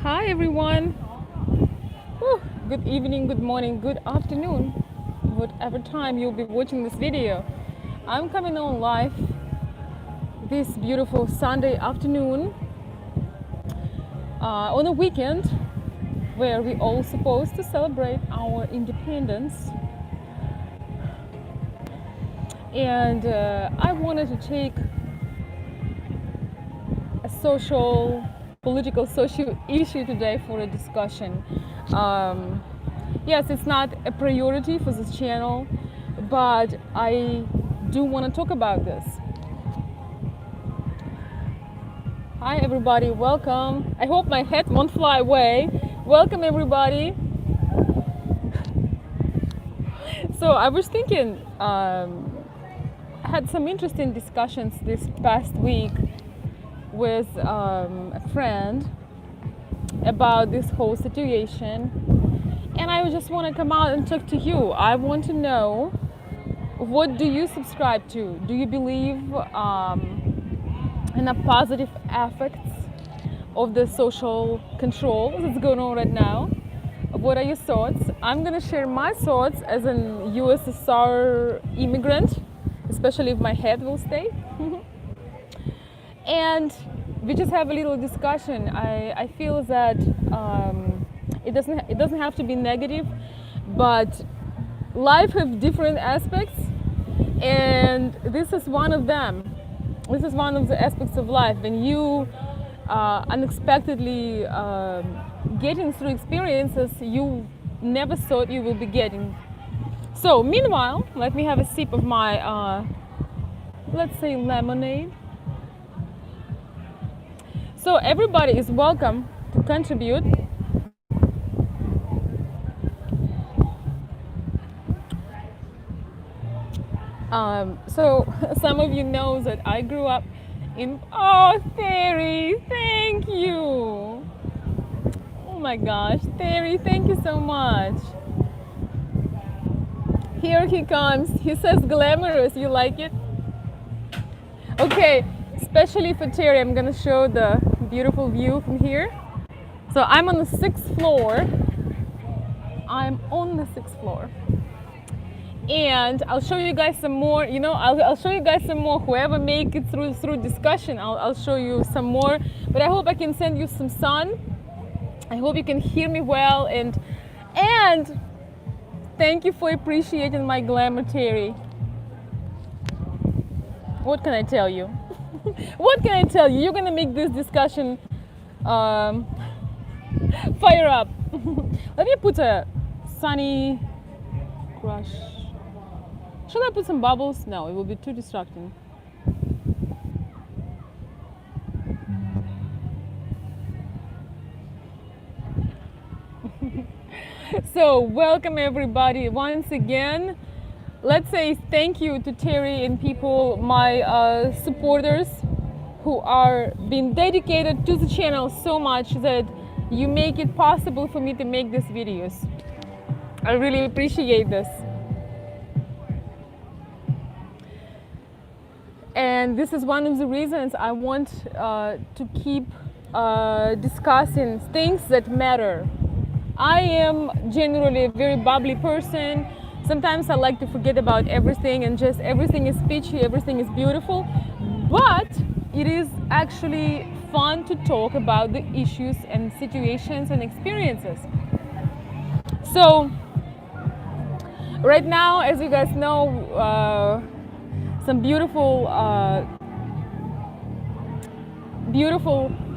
Hi everyone. Whew. Good evening, good morning, good afternoon, whatever time you'll be watching this video. I'm coming on live this beautiful Sunday afternoon on a weekend where we all supposed to celebrate our independence. And I wanted to take a political, social issue today for a discussion. Yes, it's not a priority for this channel, but I do want to talk about this. Hi everybody, welcome. I hope my head won't fly away. Welcome everybody. So I was thinking, I had some interesting discussions this past week with a friend about this whole situation, and I just want to come out and talk to you. I want to know, what do you subscribe to? Do you believe in the positive effects of the social control that's going on right now? What are your thoughts? I'm going to share my thoughts as an USSR immigrant, especially if my head will stay. And we just have a little discussion. I feel that it doesn't have to be negative, but life has different aspects, and this is one of them. This is one of the aspects of life when you unexpectedly getting through experiences you never thought you will be getting. So meanwhile, let me have a sip of my let's say lemonade. So everybody is welcome to contribute. So some of you know that I grew up in, oh Terry, thank you. Oh my gosh, Terry, thank you so much. Here he comes. He says glamorous, you like it? Okay, especially for Terry, I'm gonna show the beautiful view from here. So I'm on the 6th floor. I'm on the 6th floor. And I'll show you guys some more, I'll show you guys some more. Whoever make it through discussion, I'll show you some more. But I hope I can send you some sun. I hope you can hear me well, and thank you for appreciating my glamour, Terry. What can I tell you? What can I tell you? You're gonna make this discussion fire up. Let me put a sunny crush. Should I put some bubbles? No, it will be too distracting. So welcome everybody once again. Let's say thank you to Terry and people, my supporters, who are being dedicated to the channel so much that you make it possible for me to make these videos. I really appreciate this. And this is one of the reasons I want to keep discussing things that matter. I am generally a very bubbly person. Sometimes I like to forget about everything and just everything is peachy, everything is beautiful. But it is actually fun to talk about the issues and situations and experiences. So right now, as you guys know, some beautiful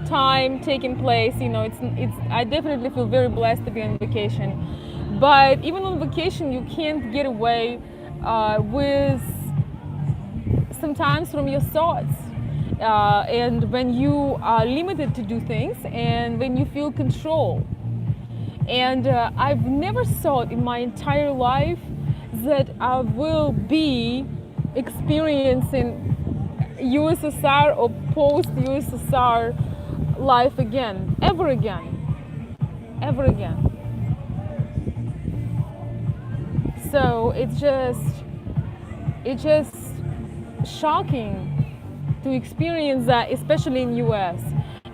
time taking place. It's I definitely feel very blessed to be on vacation. But even on vacation, you can't get away with sometimes from your thoughts. And when you are limited to do things, and when you feel control. And I've never thought in my entire life that I will be experiencing USSR or post-USSR life again, ever again. So it's just shocking to experience that, especially in US.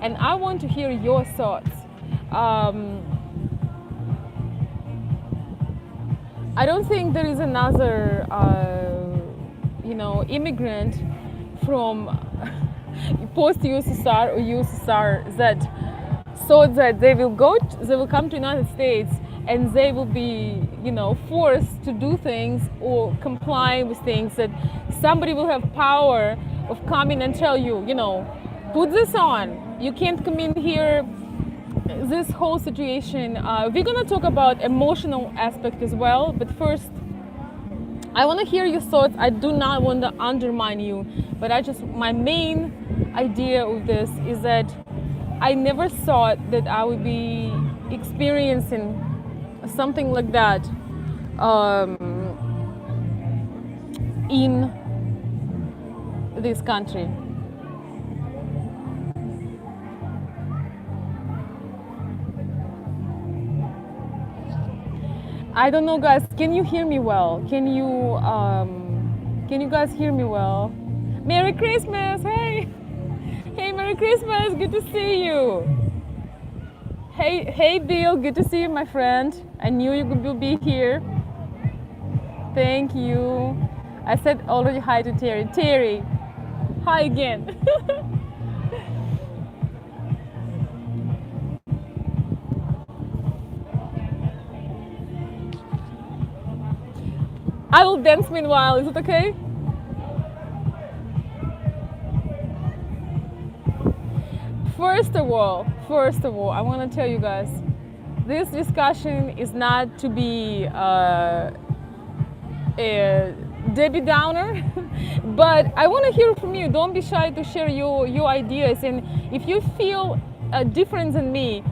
And I want to hear your thoughts. um, I don't think there is another, immigrant from post-USSR or USSR that thought that they will come to United States and they will be, forced to do things or comply with things, that somebody will have power of coming and tell you, put this on, you can't come in here. This whole situation, we're gonna talk about emotional aspect as well, but first I want to hear your thoughts. I do not want to undermine you, but my main idea of this is that I never thought that I would be experiencing something like that in this country. I don't know, guys. Can you hear me well? Can you guys hear me well? Merry Christmas! Hey, hey, Merry Christmas! Good to see you. Hey, Bill. Good to see you, my friend. I knew you would be here. Thank you. I said already hi to Terry. Terry, hi again. I will dance meanwhile, is it okay? First of all, I want to tell you guys, this discussion is not to be a Debbie Downer, but I want to hear from you. Don't be shy to share your ideas, and if you feel different than me,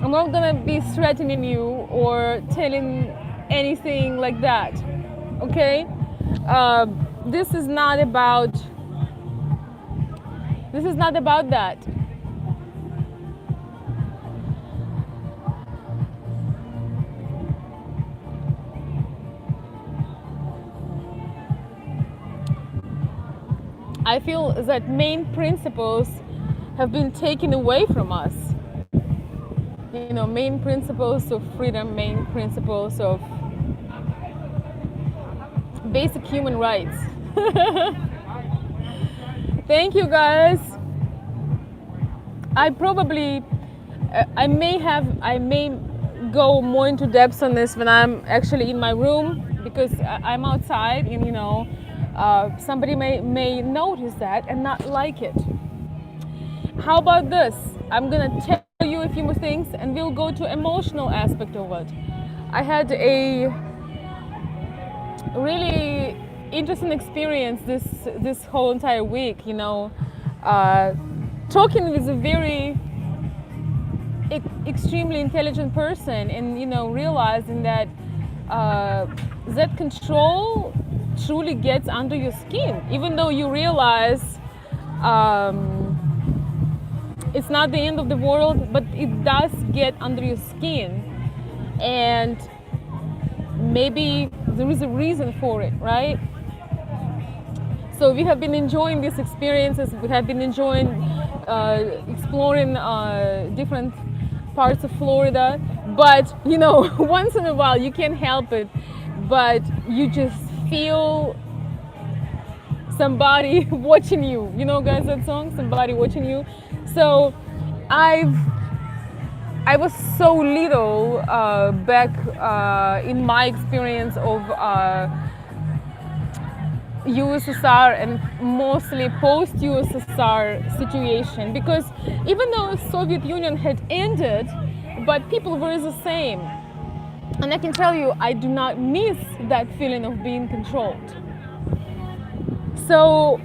I'm not gonna be threatening you or telling anything like that. Okay, this is not about that. I feel that main principles have been taken away from us. Main principles of freedom, main principles of basic human rights. Thank you, guys. I may go more into depth on this when I'm actually in my room, because I'm outside, and somebody may notice that and not like it. How about this? I'm gonna tell you a few more things, and we'll go to emotional aspect of it. I had a really interesting experience this whole entire week, talking with a very extremely intelligent person, and realizing that that control truly gets under your skin, even though you realize it's not the end of the world, but it does get under your skin, and maybe there is a reason for it, right? So we have been enjoying these experiences. We have been enjoying exploring different parts of Florida, but once in a while you can't help it, but you just feel somebody watching you. Guys, that song, Somebody Watching You. So I was so little back in my experience of USSR and mostly post-USSR situation, because even though the Soviet Union had ended, but people were the same. And I can tell you, I do not miss that feeling of being controlled. So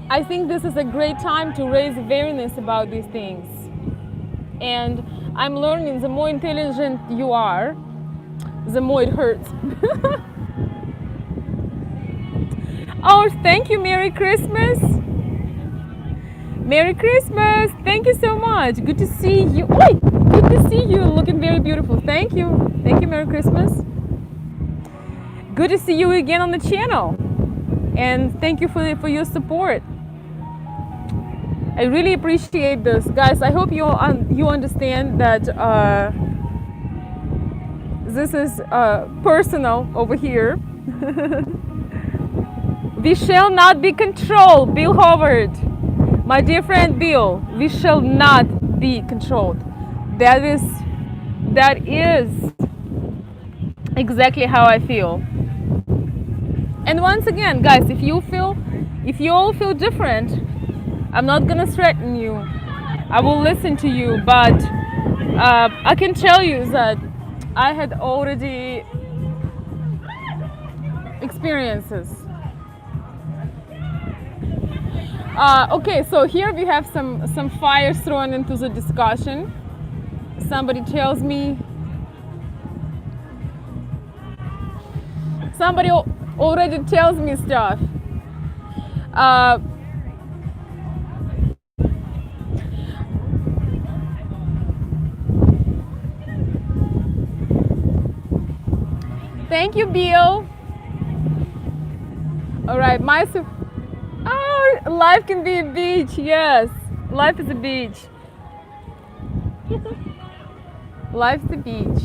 I think this is a great time to raise awareness about these things. And I'm learning, the more intelligent you are, the more it hurts. Oh, thank you. Merry Christmas. Merry Christmas. Thank you so much. Good to see you. Oi, good to see you. Looking very beautiful. Thank you. Thank you. Merry Christmas. Good to see you again on the channel. And thank you for your support. I really appreciate this, guys. I hope you understand that this is personal over here. We shall not be controlled, Bill Howard. My dear friend Bill, we shall not be controlled. That is exactly how I feel. And once again, guys, if you all feel different, I'm not gonna threaten you. I will listen to you, but I can tell you that I had already experiences. Okay, so here we have some fire thrown into the discussion. Somebody tells me, somebody already tells me stuff. Thank you, Bill. All right, oh, life can be a beach. Yes, life is a beach. Life's a beach.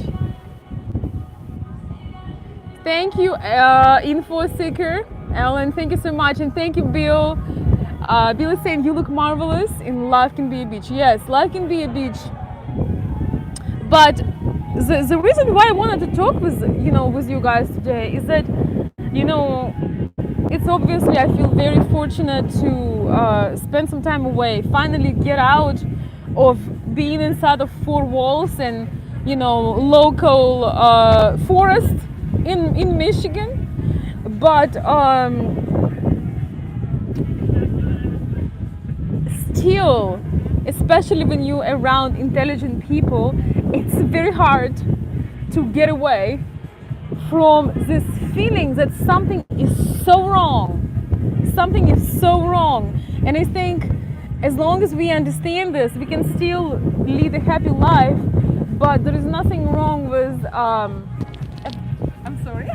Thank you, Info Seeker. Ellen, thank you so much. And thank you, Bill. Bill is saying you look marvelous and life can be a beach. Yes, life can be a beach. But the reason why I wanted to talk with you guys today is that, it's obviously I feel very fortunate to spend some time away, finally get out of being inside of four walls and local forest in Michigan. But still, especially when you're around intelligent people, it's very hard to get away from this feeling that something is so wrong. Something is so wrong. And I think as long as we understand this, we can still lead a happy life. But there is nothing wrong with, I'm sorry.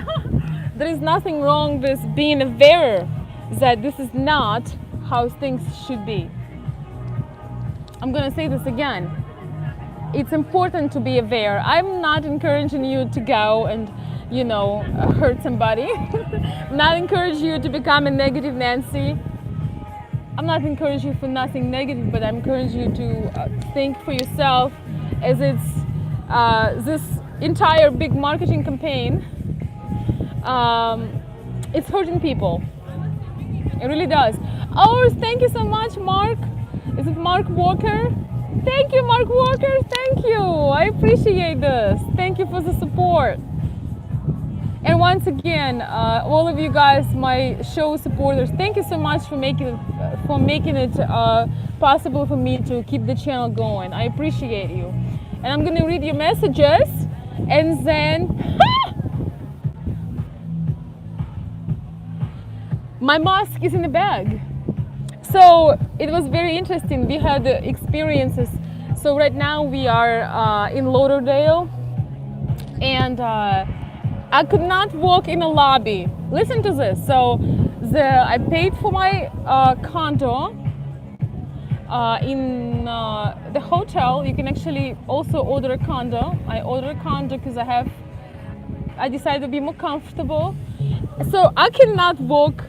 There is nothing wrong with being aware that this is not how things should be. I'm gonna say this again. It's important to be aware. I'm not encouraging you to go and, hurt somebody. I'm not encouraging you to become a negative Nancy. I'm not encouraging you for nothing negative, but I'm encouraging you to think for yourself, as it's this entire big marketing campaign. It's hurting people. It really does. Oh, thank you so much, Mark. Is it Mark Walker? Thank you, Mark Walker. Thank you. I appreciate this. Thank you for the support. And once again, all of you guys, my show supporters, thank you so much for making it possible for me to keep the channel going. I appreciate you. And I'm gonna read your messages, and then my mask is in the bag. So it was very interesting. We had experiences. So right now we are in Lauderdale, and I could not walk in a lobby. Listen to this. So I paid for my condo in the hotel. You can actually also order a condo. I ordered a condo because I decided to be more comfortable. So I cannot walk.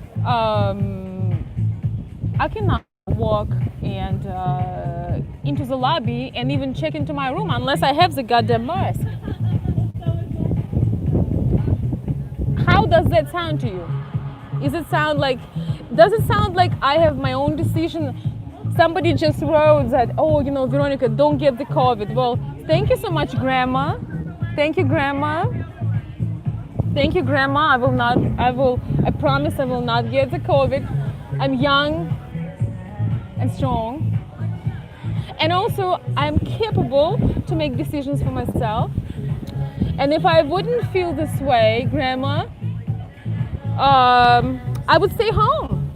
And into the lobby and even check into my room unless I have the goddamn mask. How does that sound to you? Does it sound like I have my own decision? Somebody just wrote that, oh, Veronica, don't get the COVID. Well, thank you so much, Grandma. Thank you, Grandma. Thank you, Grandma. I promise I will not get the COVID. I'm young and strong. And also, I'm capable to make decisions for myself. And if I wouldn't feel this way, Grandma, I would stay home.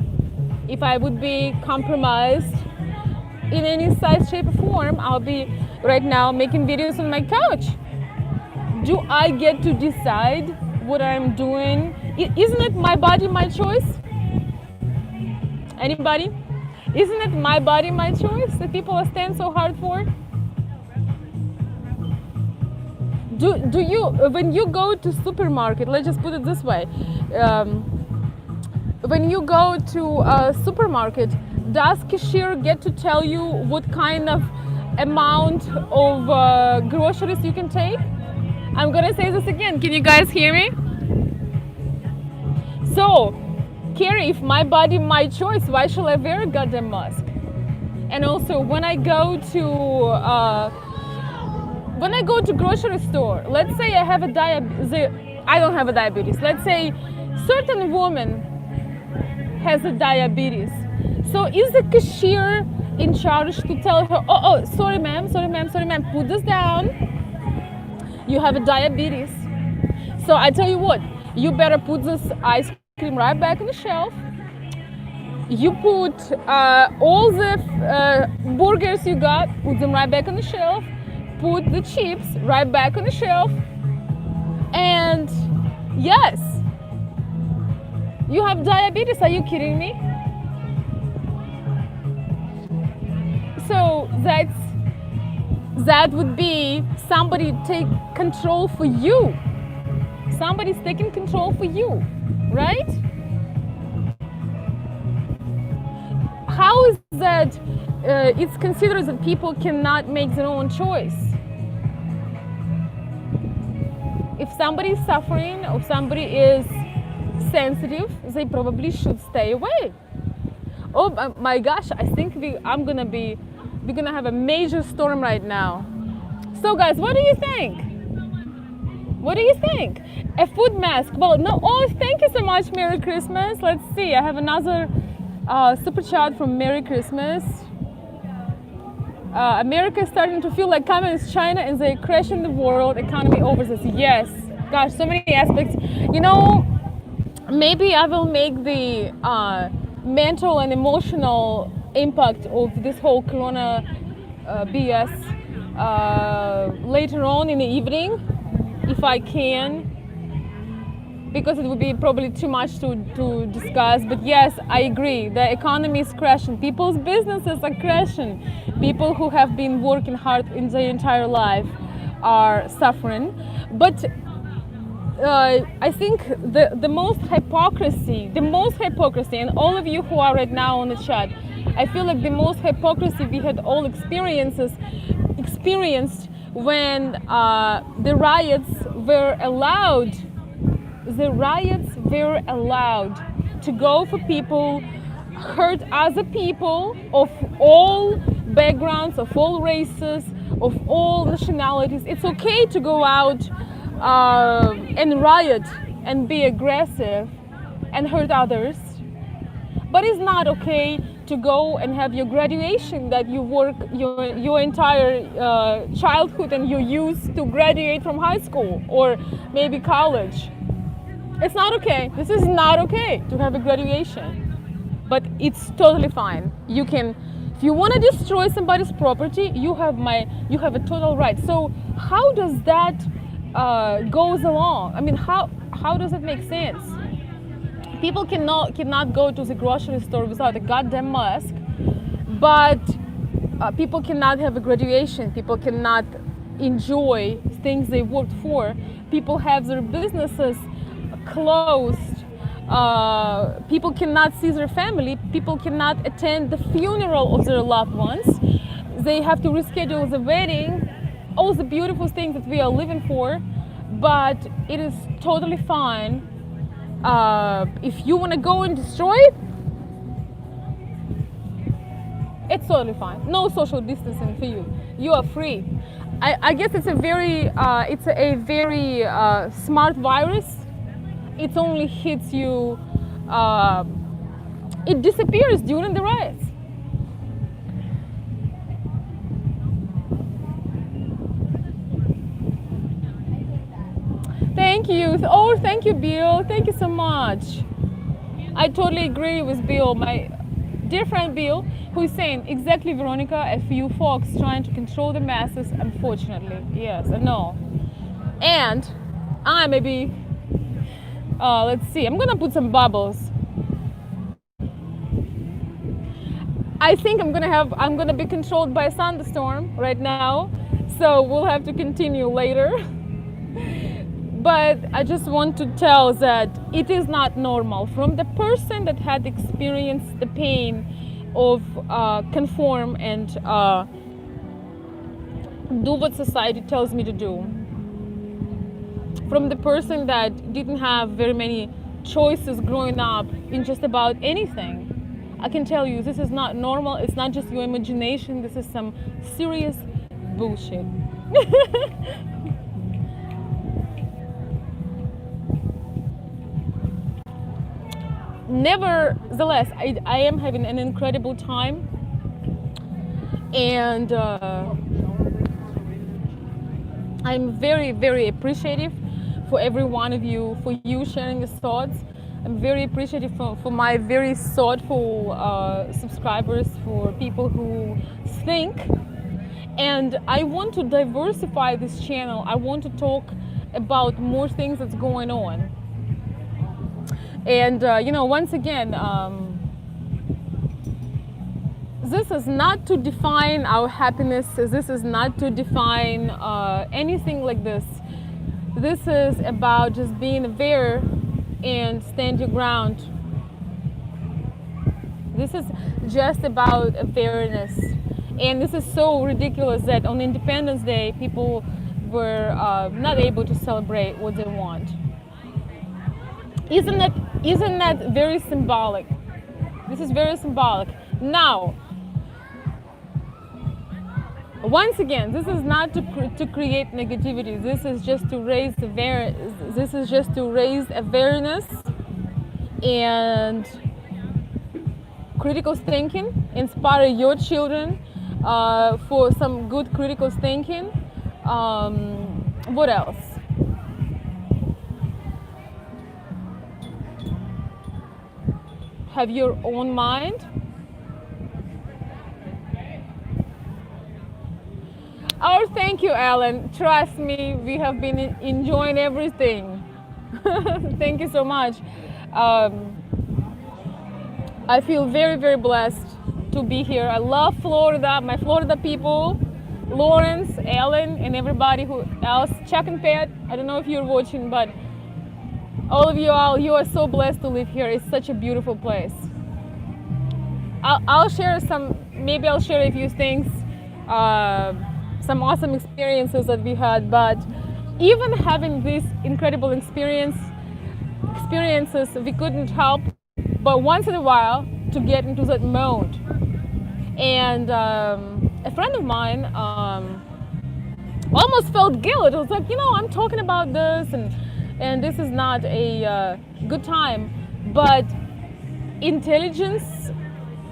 If I would be compromised in any size, shape, or form, I'll be right now making videos on my couch. Do I get to decide what I'm doing? Isn't it my body, my choice? Anybody? Isn't it my body, my choice that people are stand so hard for? Do you, when you go to supermarket, let's just put it this way, when you go to a supermarket, does cashier get to tell you what kind of amount of groceries you can take? I'm gonna say this again. Can you guys hear me? So, Carrie, if my body, my choice, why should I wear a goddamn mask? And also, when I go to grocery store, let's say I have I don't have a diabetes. Let's say certain woman has a diabetes. So is the cashier in charge to tell her, oh, sorry ma'am, put this down. You have a diabetes. So I tell you what, you better put this ice cream right back on the shelf. You put all the burgers you got, put them right back on the shelf. Put the chips right back on the shelf. And yes, you have diabetes. Are you kidding me? So that would be somebody take control for you. Somebody's taking control for you, right? How is that it's considered that people cannot make their own choice? If somebody is suffering or somebody is sensitive, they probably should stay away. Oh my gosh, I think we're gonna have a major storm right now. So guys, what do you think? What do you think? A food mask? Well, no. Oh, thank you so much. Merry Christmas. Let's see. I have another super chat from Merry Christmas. America is starting to feel like communist China and they're crashing the world economy over this. Yes, gosh, so many aspects. You know, maybe I will make the mental and emotional impact of this whole Corona BS later on in the evening, if I can, because it would be probably too much to discuss. But yes, I agree, the economy is crashing, people's businesses are crashing, people who have been working hard in their entire life are suffering. But I think the most hypocrisy, and all of you who are right now on the chat, I feel like the most hypocrisy we had all experienced when the riots were allowed to go for people, hurt other people of all backgrounds, of all races, of all nationalities. It's okay to go out and riot and be aggressive and hurt others, but it's not okay to go and have your graduation that you work your entire childhood and you used to graduate from high school or maybe college. It's not okay. This is not okay to have a graduation, but it's totally fine. You can, if you want to destroy somebody's property, you have a total right. So how does that goes along? I mean, how does it make sense? People cannot go to the grocery store without a goddamn mask, but people cannot have a graduation. People cannot enjoy things they worked for. People have their businesses closed. People cannot see their family. People cannot attend the funeral of their loved ones. They have to reschedule the wedding. All the beautiful things that we are living for, but it is totally fine. If you want to go and destroy it, it's totally fine. No social distancing for you. You are free. I guess it's a very smart virus. It only hits you. It disappears during the riots. Thank you. Oh, thank you, Bill. Thank you so much. I totally agree with Bill, my dear friend Bill, who is saying, exactly, Veronica, a few folks trying to control the masses, unfortunately. Yes, I know. And I maybe, let's see, I'm gonna put some bubbles. I think I'm gonna be controlled by a thunderstorm right now, so we'll have to continue later. But I just want to tell that it is not normal from the person that had experienced the pain of conform and do what society tells me to do. From the person that didn't have very many choices growing up in just about anything. I can tell you this is not normal. It's not just your imagination. This is some serious bullshit. Nevertheless, I am having an incredible time, and I'm very, very appreciative for every one of you, for you sharing your thoughts. I'm very appreciative for my very thoughtful subscribers, for people who think. And I want to diversify this channel. I want to talk about more things that's going on. And, once again, this is not to define our happiness. This is not to define anything like this. This is about just being aware and stand your ground. This is just about awareness. And this is so ridiculous that on Independence Day, people were not able to celebrate what they want. Isn't that very symbolic? This is very symbolic. Now, once again, this is not to create negativity. This is just to raise awareness and critical thinking. Inspire your children for some good critical thinking. What else? Have your own mind. Oh, thank you, Alan. Trust me, we have been enjoying everything. Thank you so much. I feel very, very blessed to be here. I love Florida, my Florida people, Lawrence, Alan, and everybody who else. Chuck and Pat, I don't know if you're watching, but all of you are so blessed to live here. It's such a beautiful place. I'll share maybe I'll share a few things, some awesome experiences that we had, but even having these incredible experiences, we couldn't help but once in a while to get into that mode. And a friend of mine almost felt guilt. It was like, I'm talking about this and this is not a good time, but intelligence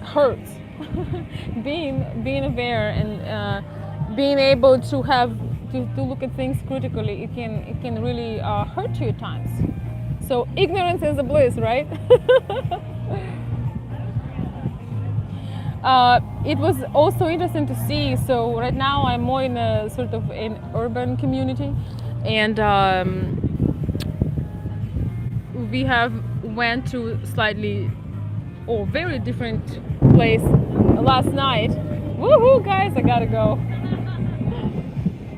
hurts. being aware and being able to look at things critically, it can really hurt you at times. So ignorance is a bliss, right? It was also interesting to see. So right now I'm more in a sort of an urban community, and we went to very different place last night. Woohoo, guys! I gotta go.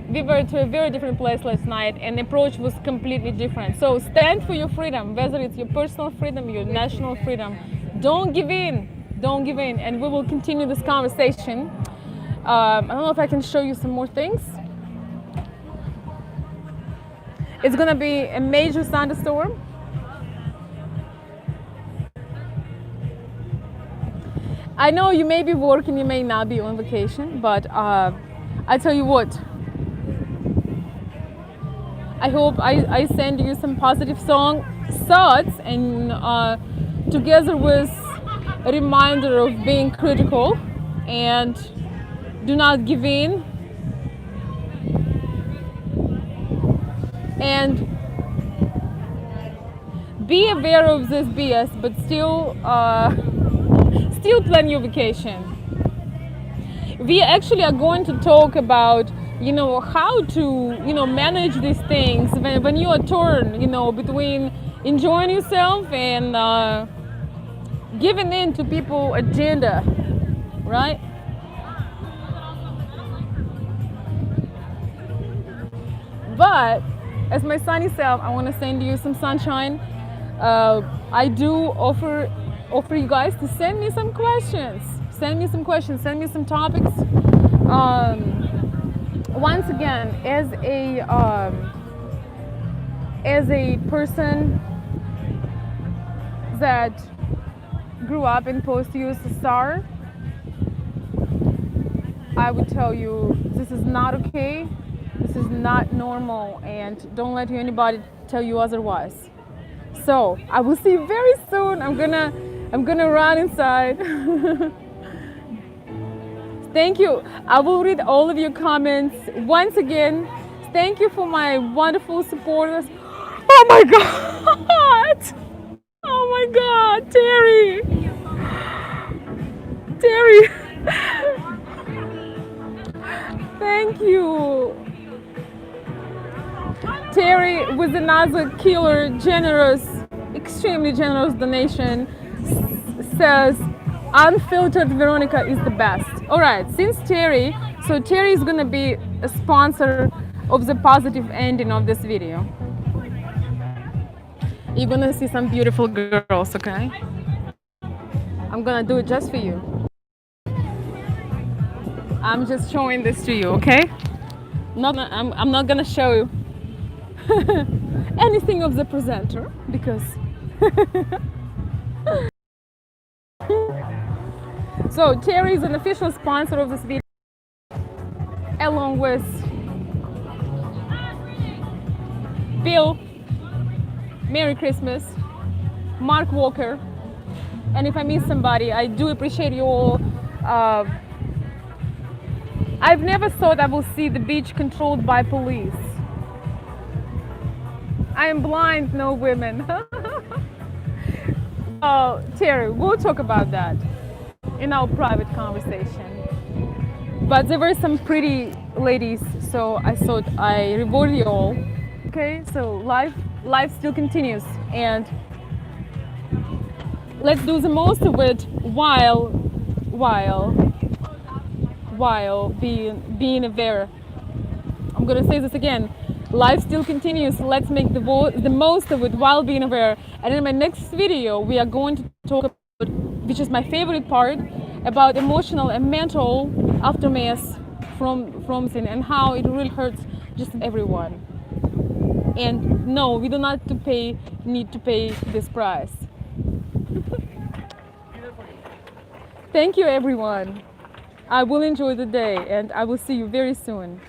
We were to a very different place last night, and the approach was completely different. So stand for your freedom, whether it's your personal freedom, your national freedom. Don't give in. Don't give in. And we will continue this conversation. I don't know if I can show you some more things. It's gonna be a major thunderstorm. I know you may be working, you may not be on vacation, but I tell you what, I hope I send you some positive thoughts, and together with a reminder of being critical and do not give in, and be aware of this BS, but still plan your vacation. We actually are going to talk about how to manage these things when you are torn between enjoying yourself and giving in to people's agenda, right? But as my sunny self, I want to send you some sunshine. I do offer you guys to send me some questions. Send me some questions. Send me some topics. Once again, as a person that grew up in post-USSR, I would tell you this is not okay. This is not normal, and don't let anybody tell you otherwise. So I will see you very soon. I'm gonna run inside. Thank you. I will read all of your comments. Once again, thank you for my wonderful supporters. Oh my God! Oh my God, Terry! Terry! Thank you. Terry with another killer, generous, extremely generous donation says, unfiltered Veronica is the best. All right, since Terry is gonna be a sponsor of the positive ending of this video. You're gonna see some beautiful girls, okay? I'm gonna do it just for you. I'm just showing this to you, okay? I'm not gonna show you anything of the presenter because so Terry is an official sponsor of this video, along with Bill, Merry Christmas, Mark Walker, and if I miss somebody, I do appreciate you all. I've never thought I will see the beach controlled by police. I am blind, no women. Oh, Terry, we'll talk about that in our private conversation. But there were some pretty ladies, so I thought I reward you all. Okay, so life still continues, and let's do the most of it while being aware. I'm gonna say this again. Life still continues. Let's make the most of it while being aware. And in my next video, we are going to talk about, which is my favorite part, about emotional and mental aftermath from sin and how it really hurts just everyone. And no, we do not need to pay this price. Thank you, everyone. I will enjoy the day, and I will see you very soon.